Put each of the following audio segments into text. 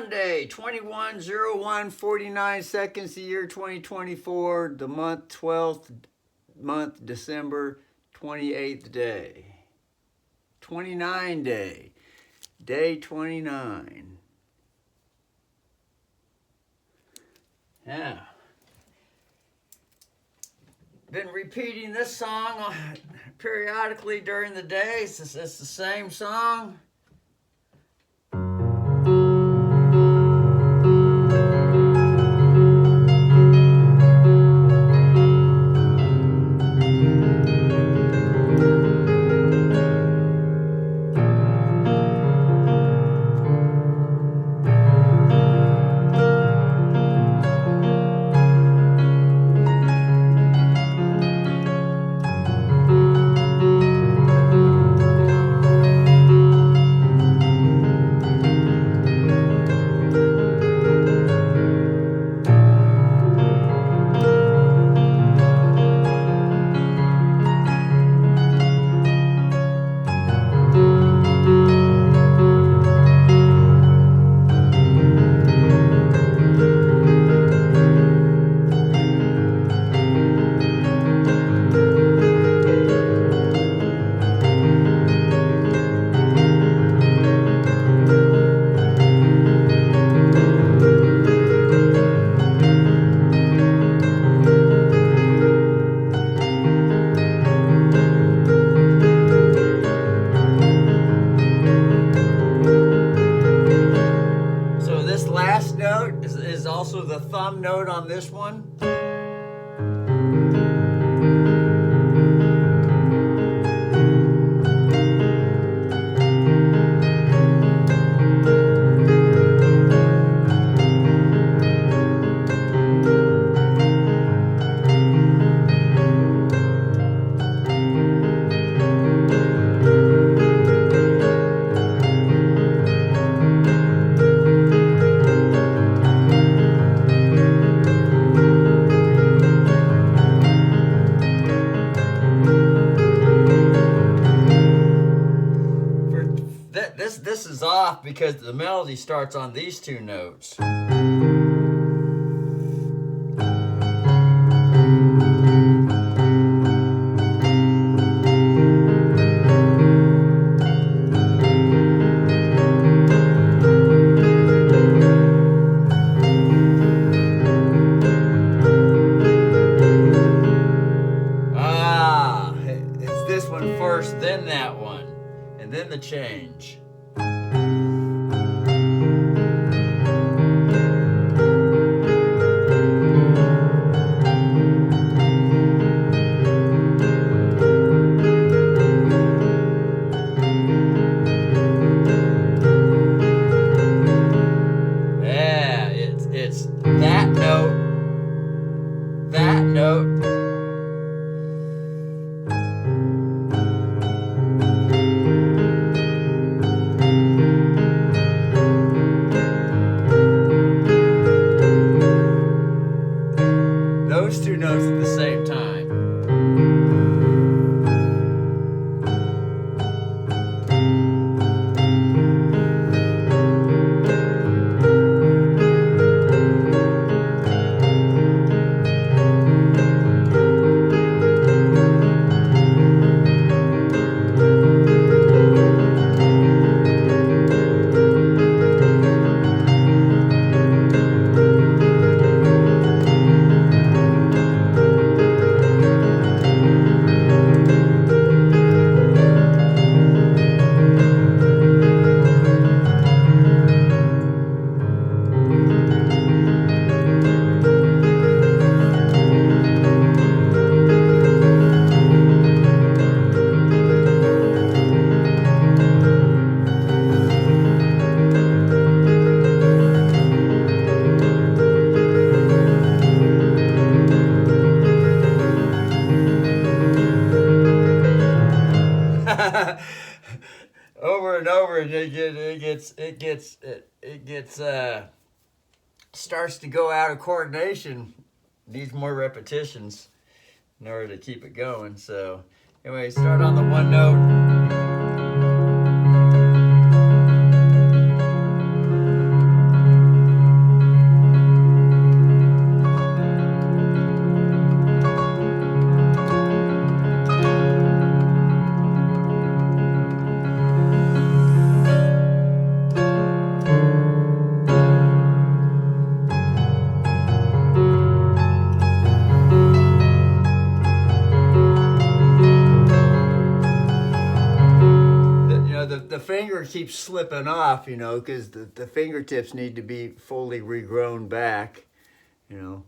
Sunday, 21/01/49 seconds, the year 2024, the month 12th month, December, 28th day. 29 day. Day 29. Yeah. Been repeating this song periodically during the day. It's the same song. Is also the thumb note on this one. This is off because the melody starts on these two notes. It's this one first, then that one, and then the change. It's that note, that note. Those two notes at the same time. Over and over, it gets starts to go out of coordination. Needs more repetitions in order to keep it going. So anyway, start on the one note. finger keeps slipping off, you know, because the fingertips need to be fully regrown back, you know.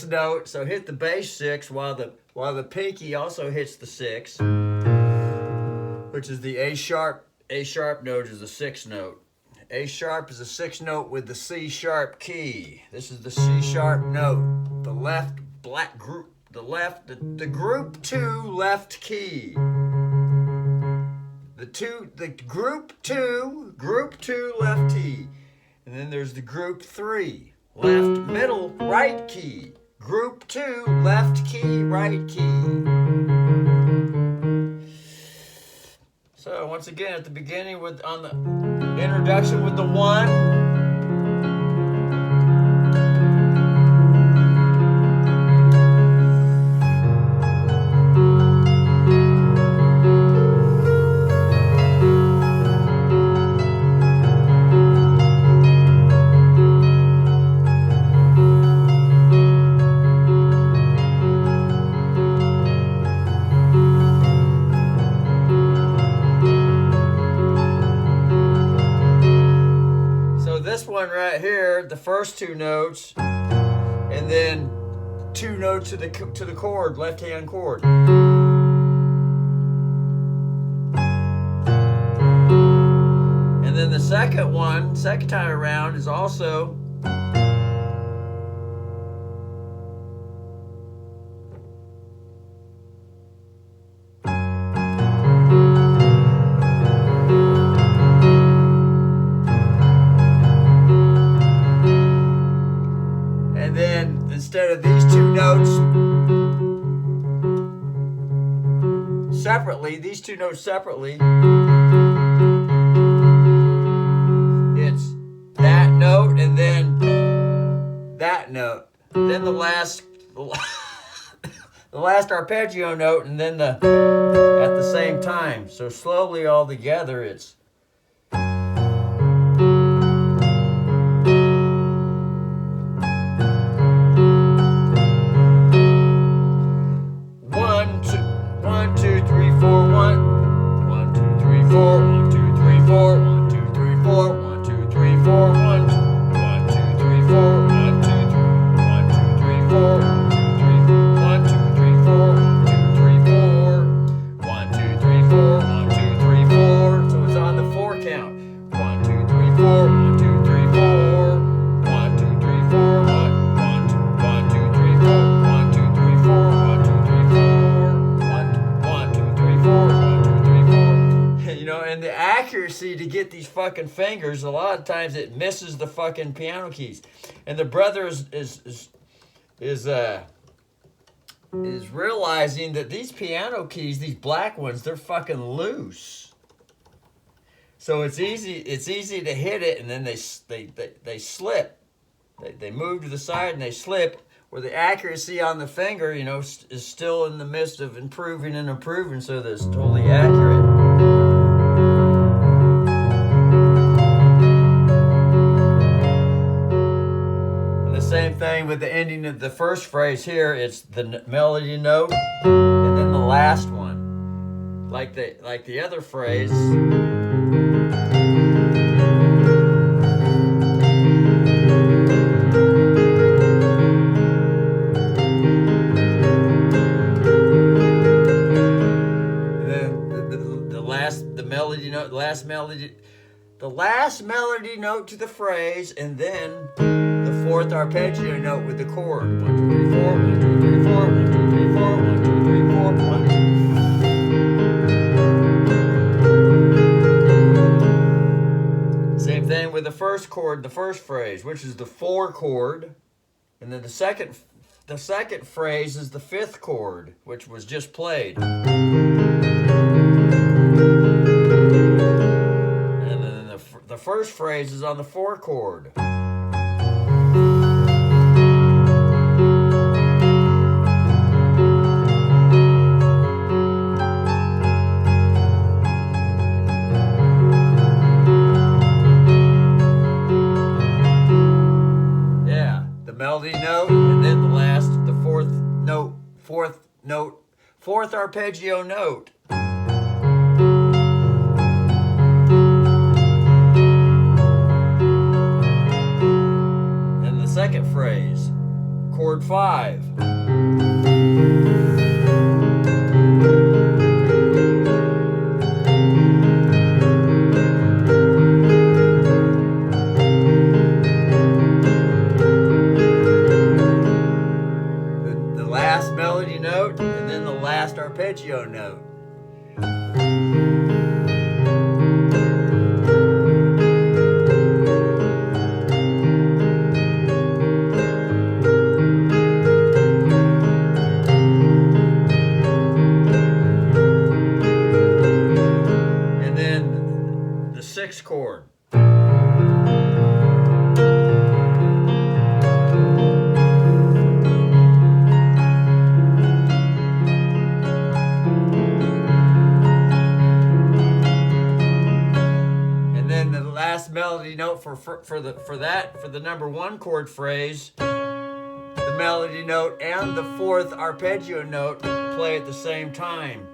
Note, so hit the bass 6 while the pinky also hits the 6, which is the A sharp. A sharp note is the 6th note. A sharp is a 6th note with the C sharp key. This is the C sharp note. The left black group, the group 2 left key. The group 2 left key. And then there's the group 3 left middle right key. Group 2, left key, right key. So once again, at the beginning on the introduction with the 1. This one right here, the first 2 notes, and then 2 notes to the chord, left hand chord. And then the second time around is also instead of these 2 notes separately, it's that note and then that note, then the last arpeggio note, and then at the same time. So slowly all together it's accuracy to get these fucking fingers, a lot of times it misses the fucking piano keys. And the brother is realizing that these piano keys, these black ones, they're fucking loose. So it's easy to hit it, and then they slip. They move to the side and they slip, where the accuracy on the finger, you know, is still in the midst of improving, so that it's totally accurate. Same thing with the ending of the first phrase here. It's the melody note and then the last one, like the other phrase. And then the last melody note to the phrase, and then the 4th arpeggio note with the chord. 1, 2, 3, 4, 1, 2, 3, 4, 1, 2, 3, 4, 1, chord in the first phrase, which is the 4 chord. And then the second phrase is the 5th chord, which was just played. And then the first phrase is on the 4 chord. Melody note, and then the fourth arpeggio note. And the second phrase, chord 5. Melody note, and then the last arpeggio note. And then the 6th chord. Melody note for the number 1 chord phrase, the melody note and the 4th arpeggio note play at the same time.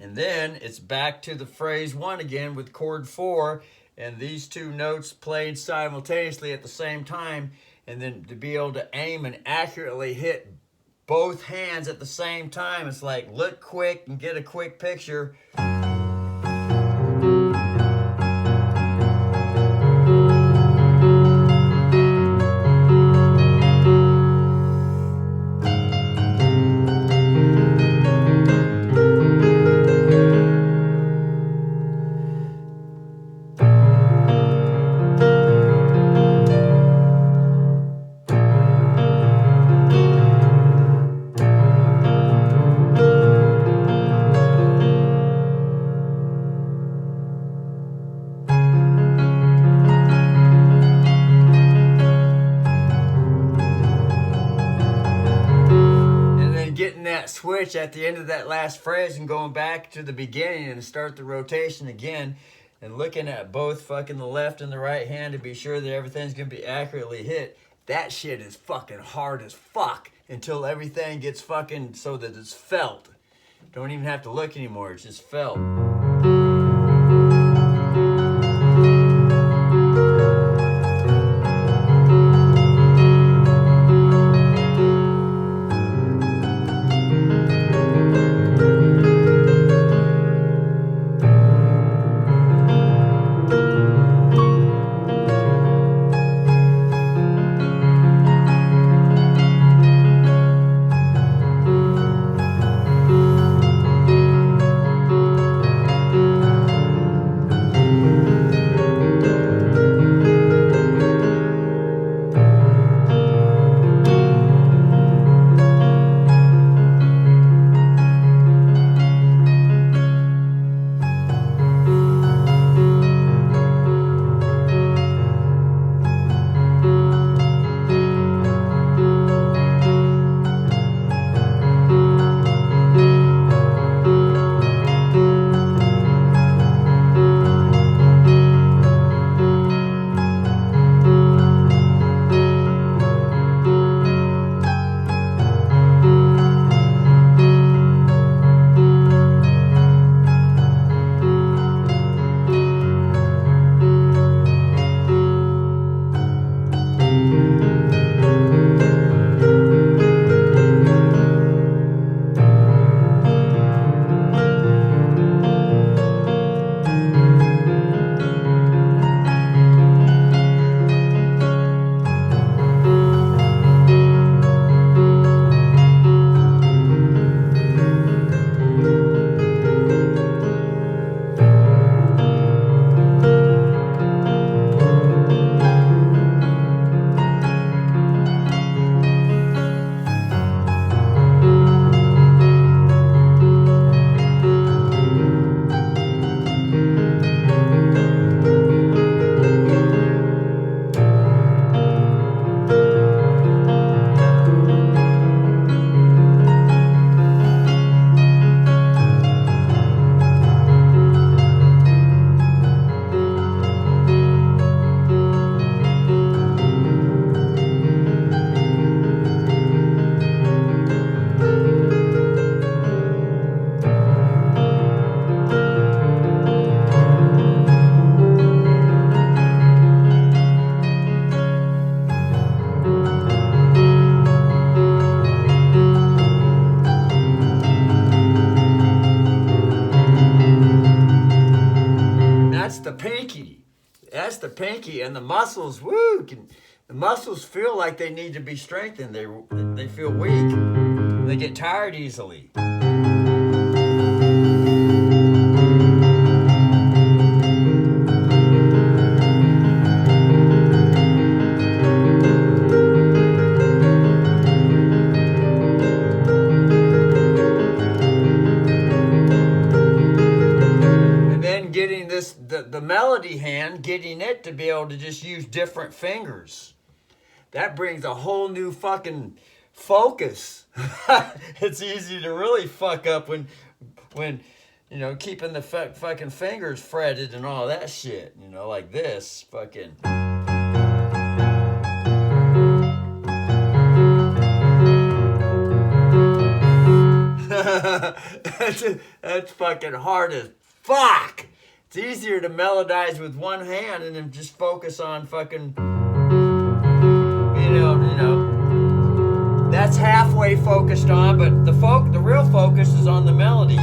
And then it's back to the phrase 1 again with chord 4, and these 2 notes played simultaneously at the same time, and then to be able to aim and accurately hit both hands at the same time, it's like look quick and get a quick picture. Switch at the end of that last phrase and going back to the beginning and start the rotation again and looking at both fucking the left and the right hand to be sure that everything's gonna be accurately hit. That shit is fucking hard as fuck until everything gets fucking so that it's felt. Don't even have to look anymore, it's just felt. pinky. That's the pinky, and the muscles, woo, the muscles feel like they need to be strengthened. They feel weak. They get tired easily. The melody hand, getting it to be able to just use different fingers. That brings a whole new fucking focus. It's easy to really fuck up when you know, keeping the fucking fingers fretted and all that shit, you know, like this fucking. That's fucking hard as fuck. It's easier to melodize with one hand and then just focus on fucking, you know, that's halfway focused on, but the real focus is on the melody.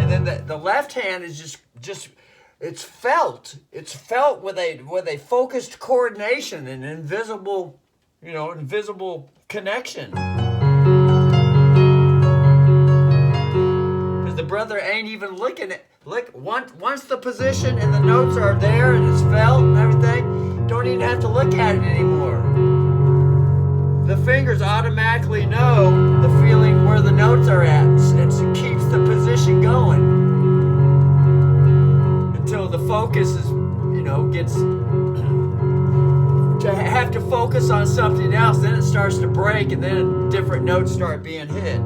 And then the left hand is just it's felt with a focused coordination and invisible connection. Because the brother ain't even looking at. Look, once the position and the notes are there and it's felt and everything, don't even have to look at it anymore. The fingers automatically know the feeling where the notes are at, and it keeps the position going until the focus is, gets to have to focus on something else. Then it starts to break, and then different notes start being hit.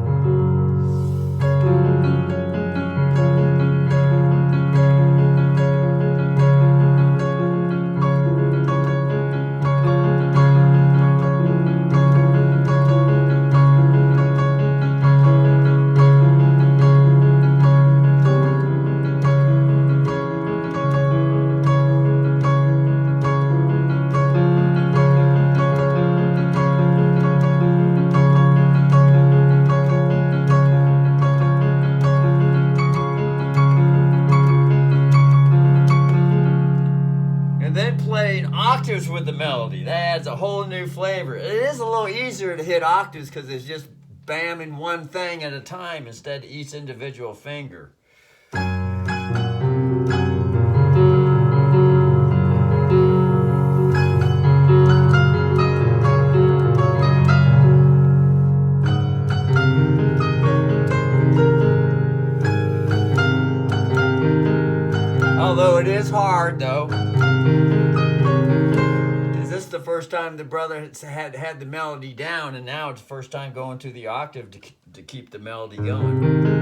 With the melody, that adds a whole new flavor. It is a little easier to hit octaves because it's just bamming one thing at a time instead of each individual finger. Although it is hard though. The first time the brother had the melody down, and now it's the first time going to the octave to keep the melody going.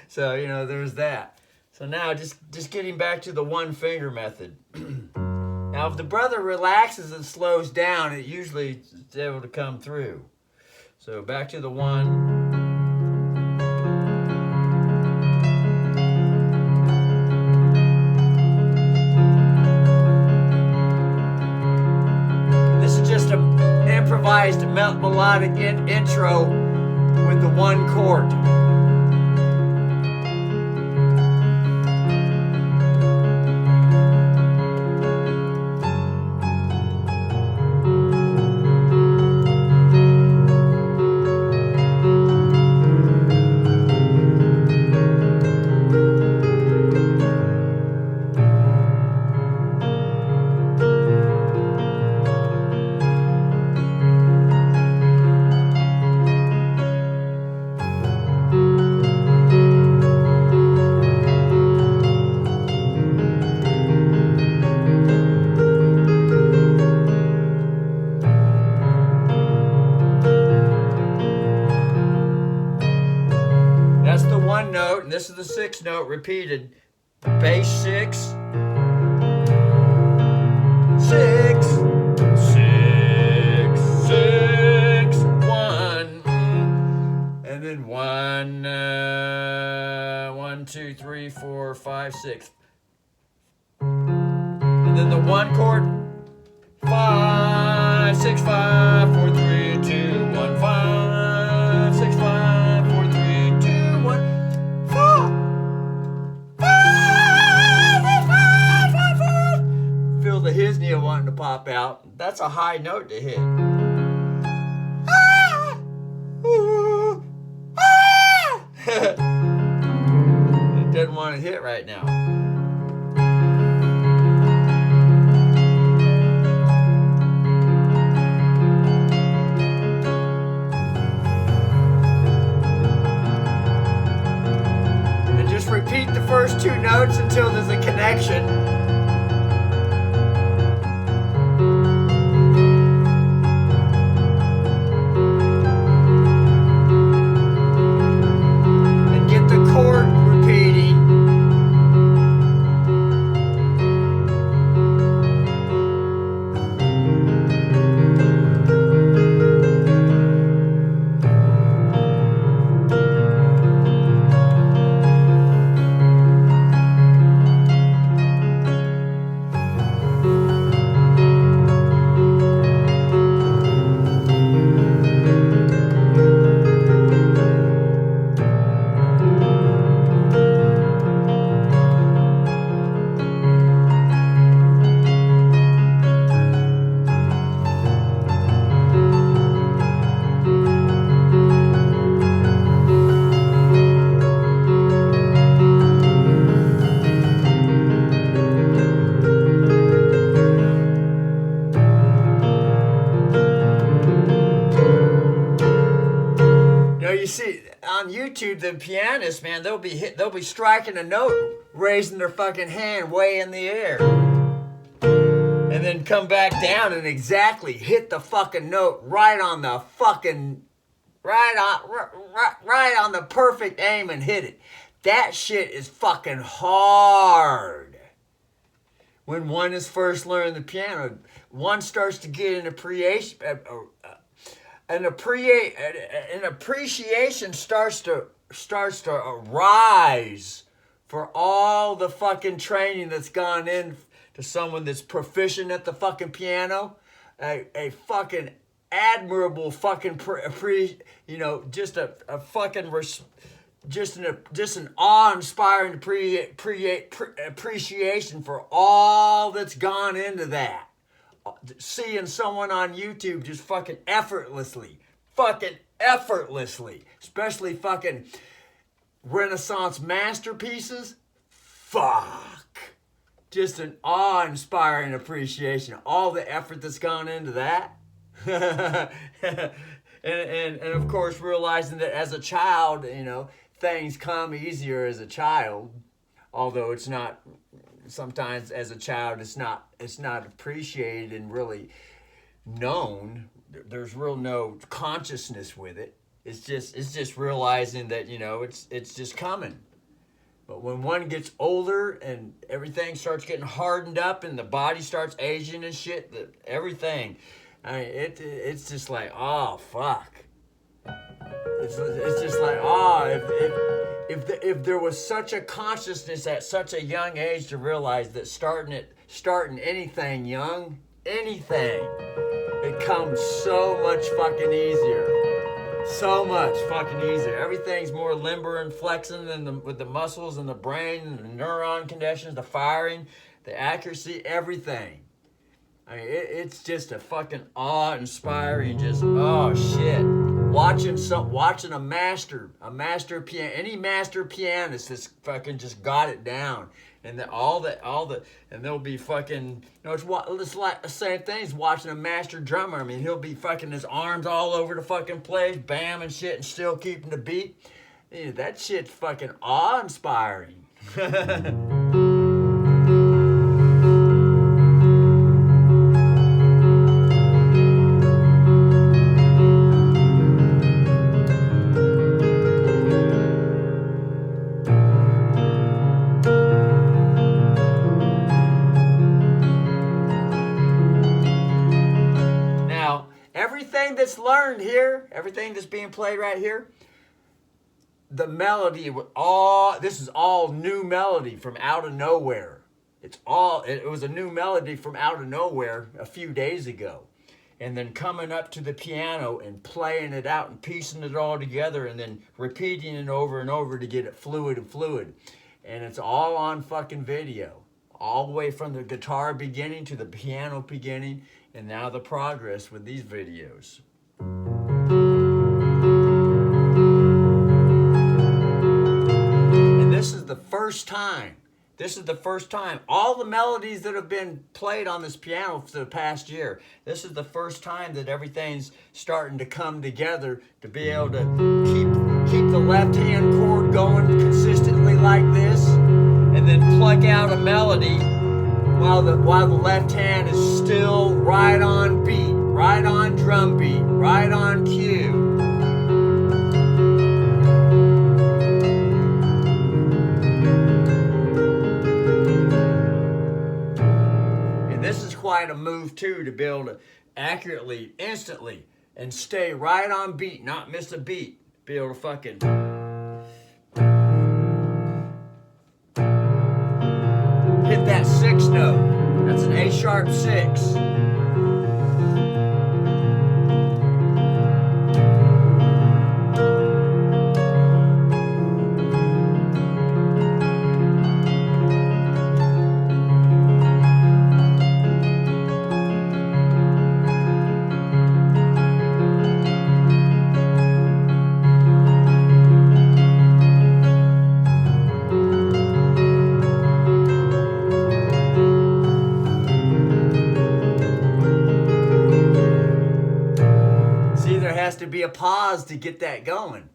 So, there's that. So now just getting back to the one finger method. Now, if the brother relaxes and slows down, it usually is able to come through. So back to the one. This is just an improvised melodic intro with the one chord. That's the one note, and this is the sixth note repeated. Bass 6, 6, 6, 6, 1, and then 1, 1, 2, 3, 4, 5, 6. And then the one chord, 5, 6, 5, 4, 3, 2, 1, 5, 6, 5, 4, 3, 2, 1, 4, 5, 6, 5, 4, 4. Feel the Hisnia wanting to pop out. That's a high note to hit. It doesn't want to hit right now. Repeat the first two notes until there's a connection. And get the chord repeating. You see, on YouTube, the pianists, man, they'll be striking a note, raising their fucking hand way in the air, and then come back down and exactly hit the fucking note right on the fucking right on the perfect aim and hit it. That shit is fucking hard. When one is first learning the piano, one starts to get an appreciation starts to arise for all the fucking training that's gone in to someone that's proficient at the fucking piano, a fucking admirable fucking just an awe-inspiring appreciation for all that's gone into that. Seeing someone on YouTube just fucking effortlessly, especially fucking Renaissance masterpieces, just an awe-inspiring appreciation of all the effort that's gone into that. and of course realizing that as a child, things come easier as a child, although it's not. Sometimes as a child, it's not appreciated and really known. There's real no consciousness with it. It's just realizing that it's just coming. But when one gets older and everything starts getting hardened up and the body starts aging and shit, everything, it's just like, oh fuck. It's just like, if there was such a consciousness at such a young age to realize that starting anything young, it comes so much fucking easier. So much fucking easier. Everything's more limber and flexing than with the muscles and the brain and the neuron connections, the firing, the accuracy, everything. I mean, it's just a fucking awe-inspiring. Just oh shit, watching a master piano, any master pianist that's fucking just got it down, and and they'll be fucking. It's like the same thing as watching a master drummer. I mean, he'll be fucking his arms all over the fucking place, bam and shit, and still keeping the beat. Yeah, that shit's fucking awe-inspiring. Everything that's learned here, everything that's being played right here, the melody, this is all new melody from out of nowhere. It was a new melody from out of nowhere a few days ago. And then coming up to the piano and playing it out and piecing it all together and then repeating it over and over to get it fluid. And it's all on fucking video. All the way from the guitar beginning to the piano beginning, and now the progress with these videos. And this is the first time. All the melodies that have been played on this piano for the past year, this is the first time that everything's starting to come together to be able to keep the left-hand chord going consistently like this, and then pluck out a melody while the left hand is still right on beat, right on drum beat, right on cue. And this is quite a move too, to be able to accurately, instantly, and stay right on beat, not miss a beat. Be able to fucking hit that 6 note. That's an A sharp 6. Has to be a pause to get that going.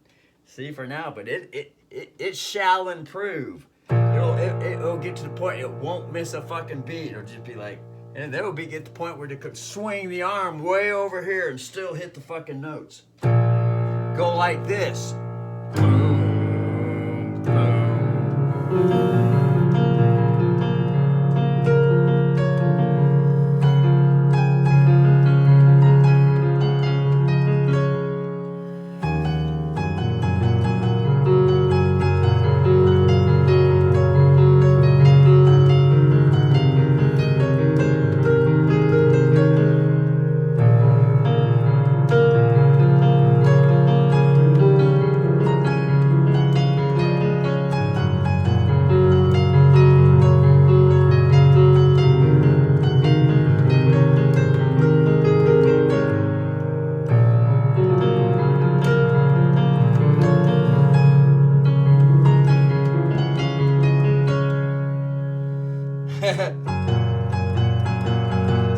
See, for now, but it shall improve. It'll get to the point it won't miss a fucking beat. It'll just be like, and then it'll be at the point where they could swing the arm way over here and still hit the fucking notes. Go like this. Boom, boom.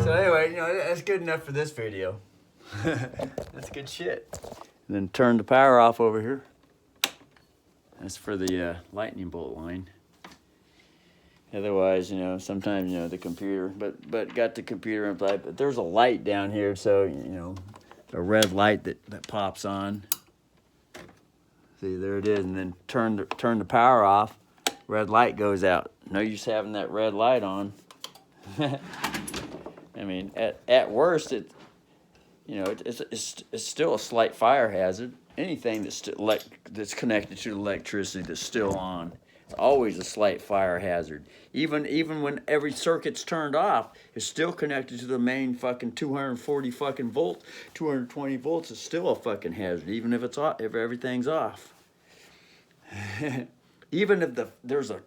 So anyway, that's good enough for this video. That's good shit. And then turn the power off over here. That's for the lightning bolt line. Otherwise, sometimes, the computer, but got the computer in play. But there's a light down here, so, a red light that pops on. See, there it is. And then turn the power off. Red light goes out. No use having that red light on. I mean, at worst, it's still a slight fire hazard. Anything that's connected to electricity that's still on. always a slight fire hazard. Even when every circuit's turned off, it's still connected to the main fucking 240 fucking volt, 220 volts is still a fucking hazard, even if it's off, if everything's off. Even if there's a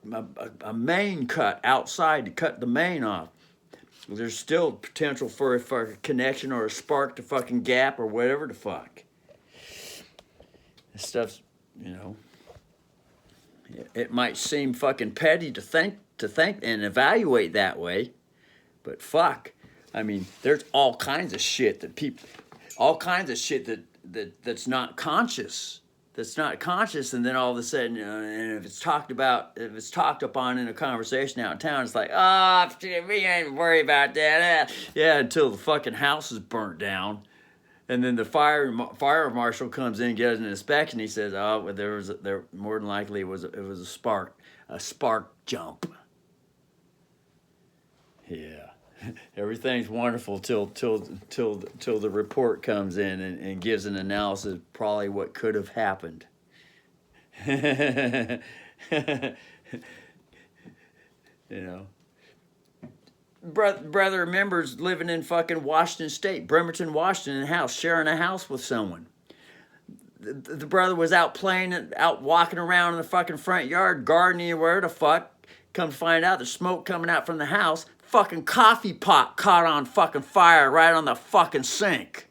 main cut outside to cut the main off, there's still potential for a fucking connection or a spark to fucking gap or whatever the fuck. This stuff's, you know, it might seem fucking petty to think and evaluate that way, but fuck, I mean, there's all kinds of shit that's not conscious. And then all of a sudden, you know, and if it's talked upon in a conversation out in town, it's like, oh, we ain't worry about that. Yeah, until the fucking house is burnt down. And then the fire marshal comes in, gets an inspection. He says, "Oh, well, there more than likely it was a spark jump." Yeah, everything's wonderful till the report comes in and gives an analysis of probably what could have happened. You know. Brother remembers living in fucking Washington State, Bremerton, Washington, in a house, sharing a house with someone. The brother was out walking around in the fucking front yard, gardening or where the fuck. Come to find out there's smoke coming out from the house. Fucking coffee pot caught on fucking fire right on the fucking sink.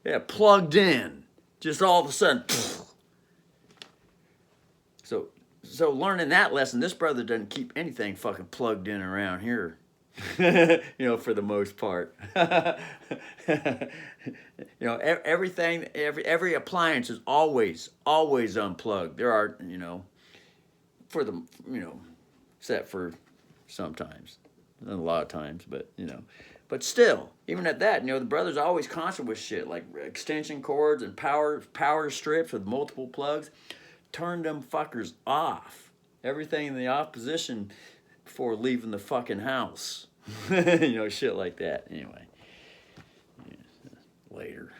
Yeah, plugged in. Just all of a sudden. So learning that lesson, this brother doesn't keep anything fucking plugged in around here. You know, for the most part. You know, everything, every appliance is always unplugged. There are, you know, except for sometimes, a lot of times, but, you know. But still, even at that, you know, the brother's always conscious with shit, like extension cords and power strips with multiple plugs. Turn them fuckers off. Everything in the opposition before leaving the fucking house. You know, shit like that. Anyway, yeah, later.